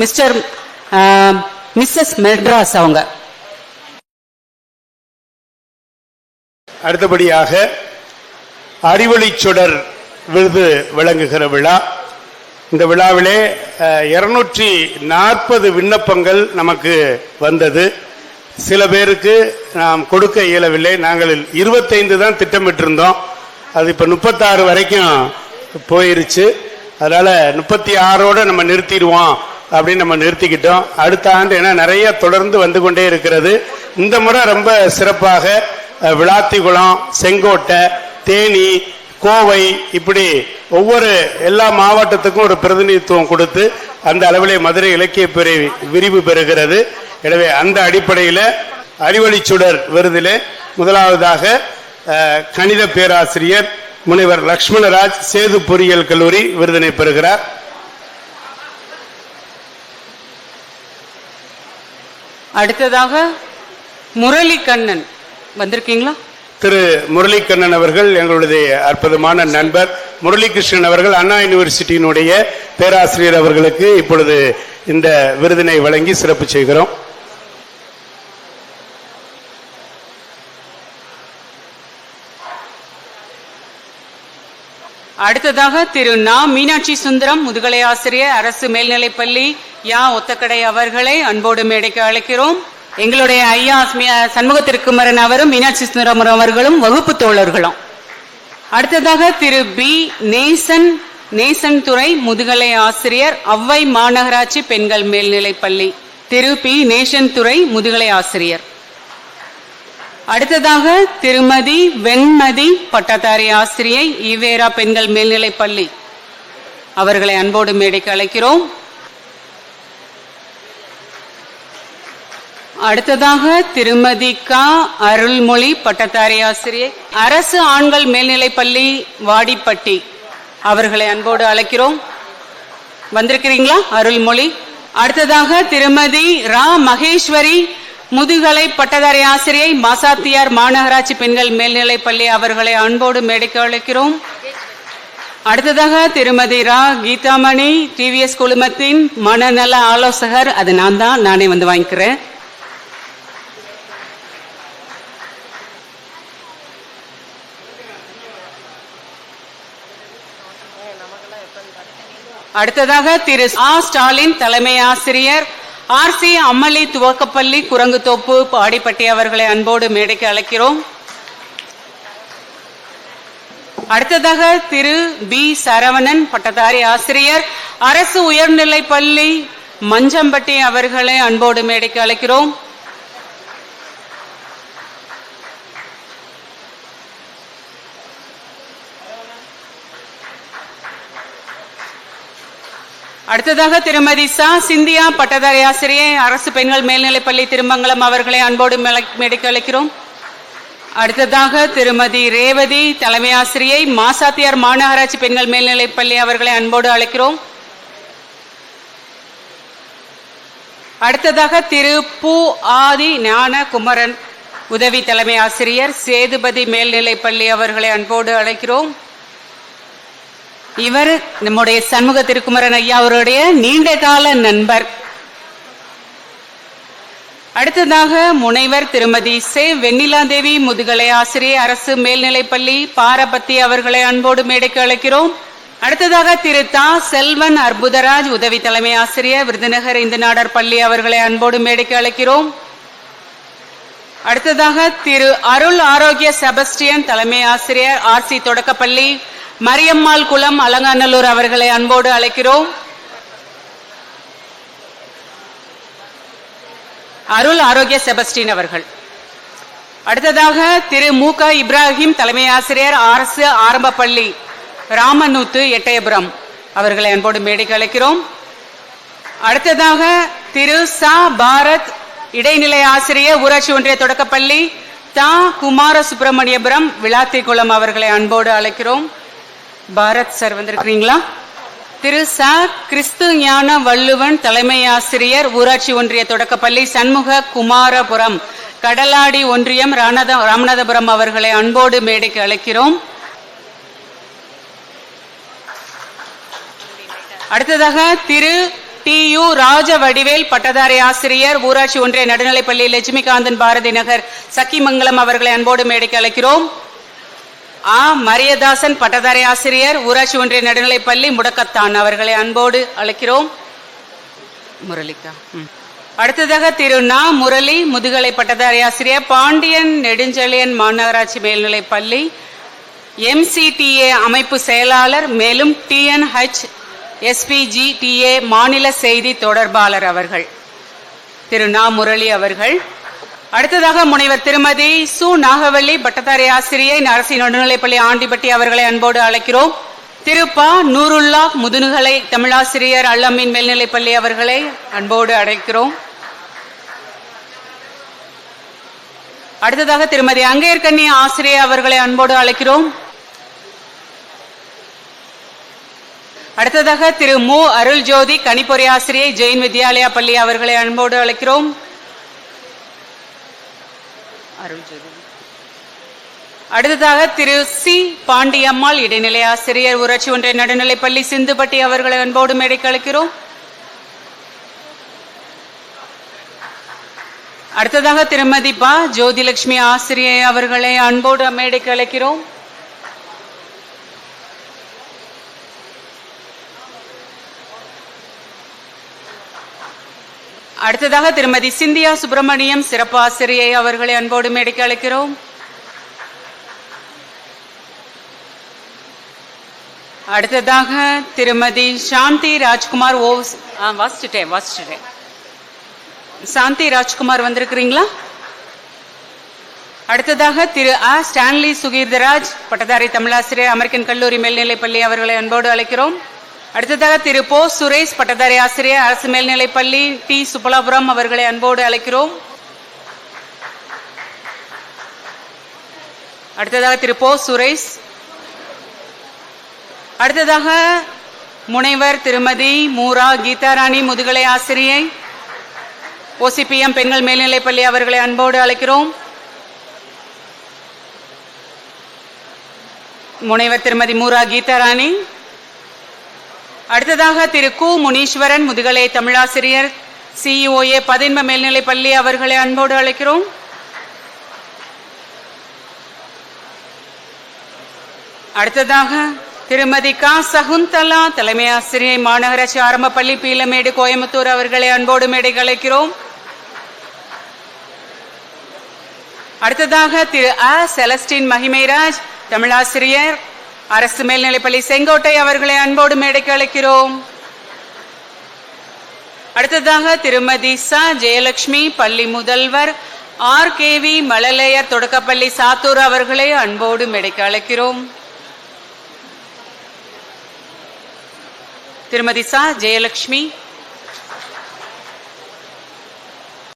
Mister Mrs Madras அவங்க. அடுத்தபடியாக அறிவொளிச் சுடர் விருது வழங்குகிற விழா. இந்த விழாவிலே 240 விண்ணப்பங்கள் நமக்கு வந்தது. சில பேருக்கு நாம் கொடுக்க இயலவில்லை. நாங்கள் 25 தான் திட்டமிட்டிருந்தோம். அது இப்போ 36 வரைக்கும் போயிருச்சு. அதனால 36ஓட நம்ம நிறுத்திடுவோம் அப்படின்னு நம்ம நிறுத்திக்கிட்டோம். அடுத்த ஆண்டு ஏன்னா நிறைய தொடர்ந்து வந்து கொண்டே இருக்கிறது. இந்த முறை ரொம்ப சிறப்பாக விளாத்திகுளம், செங்கோட்டை, தேனி, கோவை இப்படி ஒவ்வொரு எல்லா மாவட்டத்துக்கும் ஒரு பிரதிநிதித்துவம் கொடுத்து அந்த அளவிலே மதுரை இலக்கிய பிரிவு விரிவு பெறுகிறது. எனவே அந்த அடிப்படையில் அறிவொளிச்சுடர் விருதிலே முதலாவதாக கணித பேராசிரியர் முனைவர் லட்சுமணராஜ் சேது பொறியியல் கல்லூரி விருதினை பெறுகிறார். அடுத்ததாக முரளிகண்ணன் வந்திருக்கீங்களா? திரு முரளிகண்ணன் அவர்கள் எங்களுடைய அற்புதமான நண்பர். முரளிகிருஷ்ணன் அவர்கள் அண்ணா யூனிவர்சிட்டியினுடைய பேராசிரியர் அவர்களுக்கு இப்பொழுது இந்த விருதினை வழங்கி சிறப்பு செய்கிறோம். அடுத்ததாக திரு நா மீனாட்சி சுந்தரம் முதுகலை ஆசிரியர் அரசு மேல்நிலைப்பள்ளி யா ஒத்தக்கடை அவர்களை அன்போடு மேடைக்கு அழைக்கிறோம். எங்களுடைய ஐயா சண்முக திருக்குமரன் அவரும் மீனாட்சி சுந்தரம் அவர்களும் வகுப்பு தோழர்களும். அடுத்ததாக திரு பி நேசன் துறை முதுகலை ஆசிரியர் அவ்வை மாநகராட்சி பெண்கள் மேல்நிலைப்பள்ளி திரு பி நேசன் துறை முதுகலை ஆசிரியர். அடுத்ததாக திருமதி வெண்மதி பட்டதாரி ஆசிரியை ஈவேரா பெண்கள் மேல்நிலைப்பள்ளி அவர்களை அன்போடு மேடைக்கு அழைக்கிறோம். அடுத்ததாக திருமதி க அருள்மொழி பட்டதாரி ஆசிரியை அரசு ஆண்கள் மேல்நிலைப்பள்ளி வாடிப்பட்டி அவர்களை அன்போடு அழைக்கிறோம். வந்திருக்கிறீங்களா அருள்மொழி? அடுத்ததாக திருமதி ரா மகேஸ்வரி முதுகலை பட்டதாரி ஆசிரியை மாசாத்தியார் மாநகராட்சி பெண்கள் மேல்நிலைப்பள்ளி அவர்களை அன்போடு மேடைக்கு அழைக்கிறோம். அடுத்ததாக திருமதி ரா கீதாமணி டிவிஎஸ் குழுமத்தின் மனநல ஆலோசகர். அது நானே வந்து வாங்கிக்கிறேன். அடுத்ததாக திரு ஆ ஸ்டாலின் தலைமை ஆசிரியர் ஆர்சி அம்மளி துவக்கப்பள்ளி குரங்குத்தோப்பு பாடிப்பட்டி அவர்களை அன்போடு மேடைக்கு அழைக்கிறோம். அடுத்ததாக திரு பி சரவணன் பட்டதாரி ஆசிரியர் அரசு உயர்நிலைப்பள்ளி மஞ்சம்பட்டி அவர்களை அன்போடு மேடைக்கு அழைக்கிறோம். அடுத்ததாக திருமதி சா சிந்தியா பட்டதாரி ஆசிரியை அரசு பெண்கள் மேல்நிலைப்பள்ளி திருமங்கலம் அவர்களை அன்போடு மேடைக்கு அழைக்கிறோம். அடுத்ததாக திருமதி ரேவதி தலைமை ஆசிரியை மாசாத்தியார் மாநகராட்சி பெண்கள் மேல்நிலைப்பள்ளி அவர்களை அன்போடு அழைக்கிறோம். அடுத்ததாக திரு பூ ஆதி ஞான குமரன் உதவி தலைமை ஆசிரியர் சேதுபதி மேல்நிலைப்பள்ளி அவர்களை அன்போடு அழைக்கிறோம். இவர் நம்முடைய சண்முக திருக்குமரன் ஐயா அவருடைய நீண்ட கால நண்பர். அடுத்ததாக முனைவர் திருமதி சே வெண்ணிலாதேவி முதுகலை ஆசிரியர் அரசு மேல்நிலைப்பள்ளி பாரபத்தி அவர்களை அன்போடு மேடைக்கு அழைக்கிறோம். அடுத்ததாக திரு தா செல்வன் அற்புதராஜ் உதவி தலைமை ஆசிரியர் விருதுநகர் இந்து நாடார் பள்ளி அவர்களை அன்போடு மேடைக்கு அழைக்கிறோம். அடுத்ததாக திரு அருள் ஆரோக்கிய செபஸ்டியன் தலைமை ஆசிரியர் ஆர்சி தொடக்கப்பள்ளி மரியம்மாள் குளம் அலங்காநல்லூர் அவர்களை அன்போடு அழைக்கிறோம். அருள் ஆரோக்கிய செபஸ்டின் அவர்கள். அடுத்ததாக திரு மு க இப்ராஹிம் தலைமை ஆசிரியர் அரசு ஆரம்ப பள்ளி ராமநூத்து எட்டயபுரம் அவர்களை அன்போடு மேடைக்கு அழைக்கிறோம். அடுத்ததாக திரு சா பாரத் இடைநிலை ஆசிரியர் ஊராட்சி ஒன்றிய தொடக்கப்பள்ளி தா குமார சுப்பிரமணியபுரம் விளாத்திக்குளம் அவர்களை அன்போடு அழைக்கிறோம். பாரத் சார் வந்திருக்கிறீங்களா? திரு ச கிறிஸ்து ஞான வள்ளுவன் தலைமை ஆசிரியர் ஊராட்சி ஒன்றிய தொடக்கப்பள்ளி சண்முக குமாரபுரம் கடலாடி ஒன்றியம் ராமநாதபுரம் அவர்களை அன்போடு மேடைக்கு அழைக்கிறோம். அடுத்ததாக திரு டி.யு. ராஜவடிவேல் பட்டதாரி ஆசிரியர், ஊராட்சி ஒன்றிய நடுநிலைப்பள்ளி, லட்சுமிகாந்தன் பாரதி நகர், சக்கிமங்கலம் அவர்களை அன்போடு மேடைக்கு அழைக்கிறோம். ஆ. மரியதாசன் பட்டதாரி ஆசிரியர், ஊராட்சி ஒன்றிய நடுநிலைப்பள்ளி, முடக்கத்தான் அவர்களை அன்போடு அழைக்கிறோம். முரளிக்கா. அடுத்ததாக திரு நா. முரளி முதுகலை பட்டதாரி ஆசிரியர், பாண்டியன் நெடுஞ்செழியன் மாநகராட்சி மேல்நிலைப்பள்ளி, MCTA அமைப்பு செயலாளர், மேலும் TNH SPGTA மாநில செய்தி தொடர்பாளர் அவர்கள் திரு நா. முரளி அவர்கள். அடுத்ததாக முனைவர் திருமதி சு. நாகவள்ளி பட்டதாரி ஆசிரியை, அரசு நடுநிலைப்பள்ளி, ஆண்டிப்பட்டி அவர்களை அன்போடு அழைக்கிறோம். திரு ப. நூருல்லா முதுகலை தமிழாசிரியர், அல்லமீன் மேல்நிலைப்பள்ளி அவர்களை அன்போடு அழைக்கிறோம். அடுத்ததாக திருமதி அங்கேற்கண்ணி ஆசிரியை அவர்களை அன்போடு அழைக்கிறோம். அடுத்ததாக திரு மு. அருள்ஜோதி கணிப்பொறி ஆசிரியை, ஜெயின் வித்யாலயா பள்ளி அவர்களை அன்போடு அழைக்கிறோம். அடுத்ததாக திரு சி. பாண்டியம்மாள் இடைநிலை ஆசிரியர், ஊராட்சி ஒன்றிய நடுநிலைப்பள்ளி, சிந்துப்பட்டி அவர்களை அன்போடு மேடைக்கு அழைக்கிறோம். அடுத்ததாக திருமதி ப. ஜோதிலட்சுமி ஆசிரியை அவர்களை அன்போடு மேடைக்கு அழைக்கிறோம். அடுத்ததாக திருமதி சிந்தியா சுப்பிரமணியம் சிறப்பு ஆசிரியை அவர்களை அன்போடு மேடைக்கு அழைக்கிறோம். அடுத்ததாக திருமதி சாந்தி ராஜ்குமார் வாசிச்சுட்டேன் சாந்தி ராஜ்குமார் வந்திருக்கிறீங்களா? அடுத்ததாக திரு அ. ஸ்டான்லி சுகீர்தராஜ் பட்டதாரி தமிழாசிரியர், அமெரிக்கன் கல்லூரி மேல்நிலைப்பள்ளி அவர்களை அன்போடு அழைக்கிறோம். அடுத்ததாக திரு போ. சுரேஷ் பட்டதாரி ஆசிரியர், அரசு மேல்நிலைப்பள்ளி, டி. சுப்பலாபுரம் அவர்களை அன்போடு அழைக்கிறோம். அடுத்ததாக திரு போ. சுரேஷ். அடுத்ததாக முனைவர் திருமதி மூரா கீதாராணி முதுகலை ஆசிரியை, OCPM பெண்கள் மேல்நிலைப்பள்ளி அவர்களை அன்போடு அழைக்கிறோம். முனைவர் திருமதி மூரா கீதாராணி. அடுத்ததாக திரு கு. முனீஸ்வரன் முதுகலை தமிழாசிரியர், COA பதின்ம மேல்நிலைப்பள்ளி அவர்களை அன்போடு அழைக்கிறோம். அடுத்ததாக திருமதி க. சகுந்தலா தலைமை ஆசிரியை, மாநகராட்சி ஆரம்பப்பள்ளி, பீலமேடு, கோயம்புத்தூர் அவர்களை அன்போடு மேடைக்கு அழைக்கிறோம். அடுத்ததாக திரு அ. செலஸ்டின் மகிமைராஜ் தமிழாசிரியர், அரசு மேல்நிலைப்பள்ளி, செங்கோட்டை அவர்களை அன்போடு மேடைக்கு அழைக்கிறோம். அடுத்ததாக திருமதி ச. ஜெயலட்சுமி பள்ளி முதல்வர், RKV மழலையர் தொடக்கப்பள்ளி, சாத்தூர் அவர்களை அன்போடு மேடைக்கு அழைக்கிறோம். திருமதி ச. ஜெயலட்சுமி.